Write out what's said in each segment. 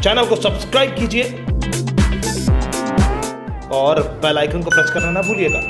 Channel को subscribe कीजिए और बेल आइकन को प्रेस करना ना भूलिएगा।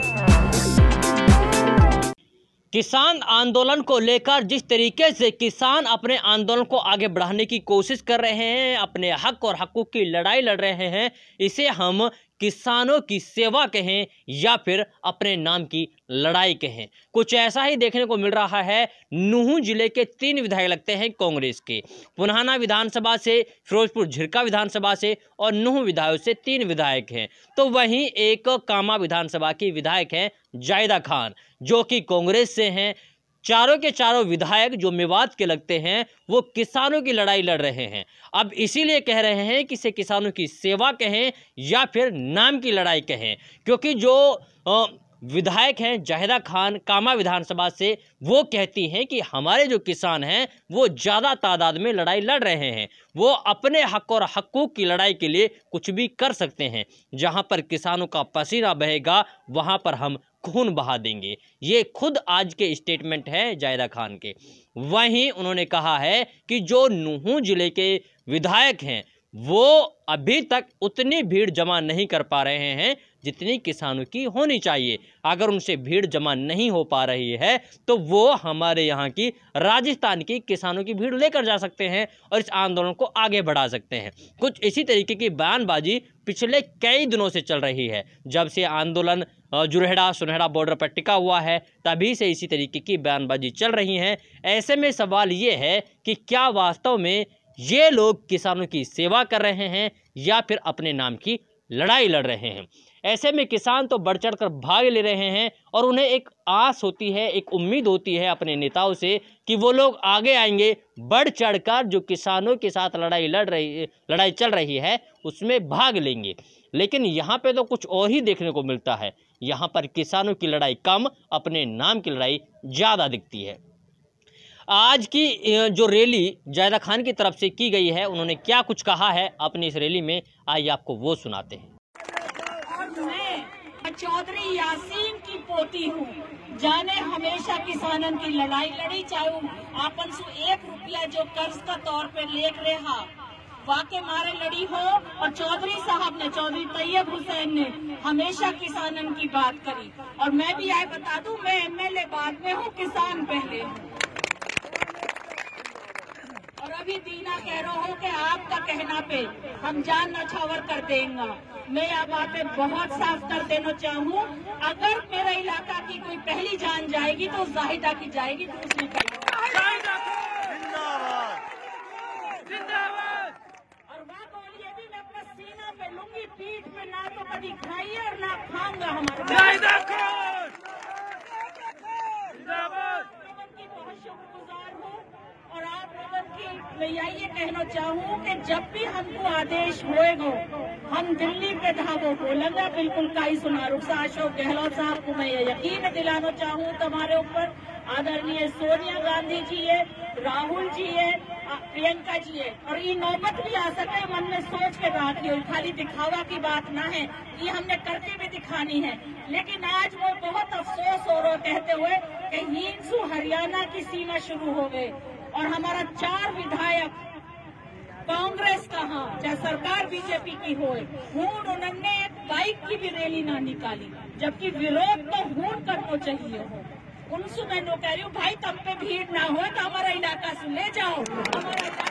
किसान आंदोलन को लेकर जिस तरीके से किसान अपने आंदोलन को आगे बढ़ाने की कोशिश कर रहे हैं, अपने हक और हकूक़ की लड़ाई लड़ रहे हैं, इसे हम किसानों की सेवा कहें या फिर अपने नाम की लड़ाई कहें। कुछ ऐसा ही देखने को मिल रहा है। नूंह जिले के 3 विधायक लगते हैं कांग्रेस के, पुनाहाना विधानसभा से, फिरोजपुर झिरका विधानसभा से और नूंह विधायक से 3 विधायक हैं। तो वहीं एक कामा विधानसभा की विधायक हैं जायदा खान, जो कि कांग्रेस से हैं। चारों के चारों विधायक जो मेवात के लगते हैं वो किसानों की लड़ाई लड़ रहे हैं। अब इसीलिए कह रहे हैं कि इसे किसानों की सेवा कहें या फिर नाम की लड़ाई कहें, क्योंकि जो विधायक हैं जाहिदा खान कामा विधानसभा से, वो कहती हैं कि हमारे जो किसान हैं वो ज़्यादा तादाद में लड़ाई लड़ रहे हैं, वो अपने हक और हकूक़ की लड़ाई के लिए कुछ भी कर सकते हैं। जहां पर किसानों का पसीना बहेगा वहां पर हम खून बहा देंगे। ये खुद आज के स्टेटमेंट है जायदा खान के। वहीं उन्होंने कहा है कि जो नूंह जिले के विधायक हैं वो अभी तक उतनी भीड़ जमा नहीं कर पा रहे हैं जितनी किसानों की होनी चाहिए। अगर उनसे भीड़ जमा नहीं हो पा रही है तो वो हमारे यहाँ की राजस्थान की किसानों की भीड़ लेकर जा सकते हैं और इस आंदोलन को आगे बढ़ा सकते हैं। कुछ इसी तरीके की बयानबाजी पिछले कई दिनों से चल रही है। जब से आंदोलन जुरहेड़ा सुनहेड़ा बॉर्डर पर टिका हुआ है तभी से इसी तरीके की बयानबाजी चल रही है। ऐसे में सवाल ये है कि क्या वास्तव में ये लोग किसानों की सेवा कर रहे हैं या फिर अपने नाम की लड़ाई लड़ रहे हैं। ऐसे में किसान तो बढ़ चढ़ कर भाग ले रहे हैं और उन्हें एक आस होती है, एक उम्मीद होती है अपने नेताओं से कि वो लोग आगे आएंगे, बढ़ चढ़कर जो किसानों के साथ लड़ाई चल रही है उसमें भाग लेंगे। लेकिन यहाँ पे तो कुछ और ही देखने को मिलता है। यहाँ पर किसानों की लड़ाई कम, अपने नाम की लड़ाई ज़्यादा दिखती है। आज की जो रैली जायदा खान की तरफ से की गई है, उन्होंने क्या कुछ कहा है अपनी इस रैली में, आइए आपको वो सुनाते हैं। मैं चौधरी यासीन की पोती हूँ, जाने हमेशा किसानन की लड़ाई लड़ी, चाहे आपन से 1 रुपया जो कर्ज का तौर पे लेकर रहा वाके मारे लड़ी हो। और चौधरी साहब ने, चौधरी तैयब हुसैन ने हमेशा किसानन की बात करी। और मैं भी आए बता दूं, मैं एमएलए बाद में हूँ, किसान पहले हूँ। और अभी दीना कह रहा हूँ कि आपका कहना पे हम जान नछावर कर देंगे। मैं यह बातें बहुत साफ कर देना चाहूँ, अगर मेरा इलाका की कोई पहली जान जाएगी तो जाहिदा की जाएगी, दूसरी का। और वह बोलिए भी मैं अपना सीना पे लूंगी, पीठ पे ना तो कभी खाइए और ना खाऊंगा। हमारे की बहुत शुक्रगुजार हूँ। और आप लोगों की मैं यही कहना चाहूँ कि जब भी हमको आदेश होएगा हम दिल्ली पे धावो बोलेंगे। बिल्कुल काई सुना रुखसा अशोक गहलोत साहब को मैं ये यकीन दिलाना चाहूँ तुम्हारे ऊपर, आदरणीय सोनिया गांधी जी है, राहुल जी है, प्रियंका जी है। और ये नौबत भी आ सके, मन में सोच के बात नहीं, खाली दिखावा की बात ना है, ये हमने करके भी दिखानी है। लेकिन आज वो बहुत अफसोस हो रहा कहते हुए कि हिंसू हरियाणा की सीमा शुरू हो गई और हमारा 4 विधायक कांग्रेस का, हाँ चाहे सरकार बीजेपी की हो, उन्होंने एक बाइक की भी रैली ना निकाली, जबकि विरोध तो हूं करना चाहिए हो। उनसे मैं नो कह रही हूँ भाई तब पे भीड़ ना हो तो हमारा इलाका से ले जाओ, हमारा इलाका।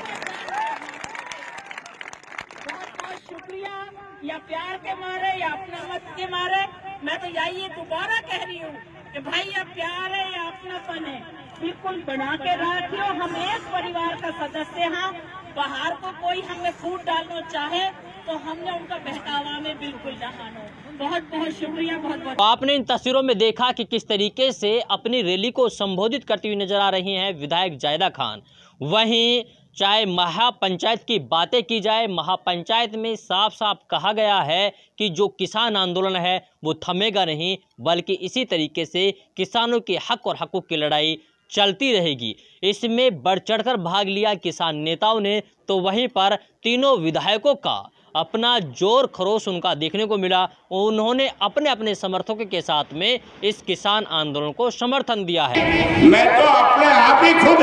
बहुत बहुत शुक्रिया, या प्यार के मारे या अपना मत के मारे, मैं तो यही दोबारा कह रही हूँ कि भाई या प्यार है या अपनापन है, बिल्कुल बना के रखियो। हम एक परिवार का सदस्य हैं, बाहर को कोई हमें फूट डालना चाहे तो हमने उनका बहकावा में बिल्कुल नहाना। बहुत बहुत शुक्रिया, बहुत बहुत। आपने इन तस्वीरों में देखा कि किस तरीके से अपनी रैली को संबोधित करती हुई नजर आ रही हैं विधायक जायदा खान। वहीं चाहे महापंचायत की बातें की जाए, महापंचायत में साफ साफ कहा गया है कि जो किसान आंदोलन है वो थमेगा नहीं, बल्कि इसी तरीके से किसानों के हक और हकूक़ की लड़ाई चलती रहेगी। इसमें बढ़ चढ़कर भाग लिया किसान नेताओं ने, तो वहीं पर तीनों विधायकों का अपना जोर खरोश उनका देखने को मिला। उन्होंने अपने अपने समर्थकों के साथ में इस किसान आंदोलन को समर्थन दिया है। मैं तो अपने आप ही खुद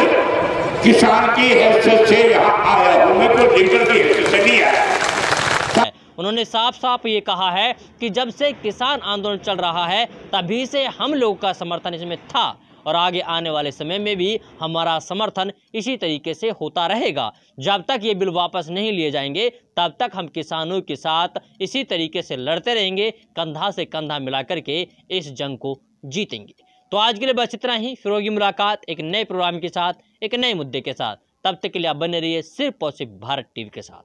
किसान की हैसियत से यहाँ आया हूँ, मैं तो लीडर की हैसियत से नहीं आया। उन्होंने साफ साफ ये कहा है कि जब से किसान आंदोलन चल रहा है तभी से हम लोगों का समर्थन इसमें था और आगे आने वाले समय में भी हमारा समर्थन इसी तरीके से होता रहेगा। जब तक ये बिल वापस नहीं लिए जाएंगे तब तक हम किसानों के साथ इसी तरीके से लड़ते रहेंगे, कंधा से कंधा मिला करके इस जंग को जीतेंगे। तो आज के लिए बस इतना ही, फिर होगी मुलाकात एक नए प्रोग्राम के साथ, एक नए मुद्दे के साथ। तब तक के लिए आप बने रहिए सिर्फ और सिर्फ भारत टीवी के साथ।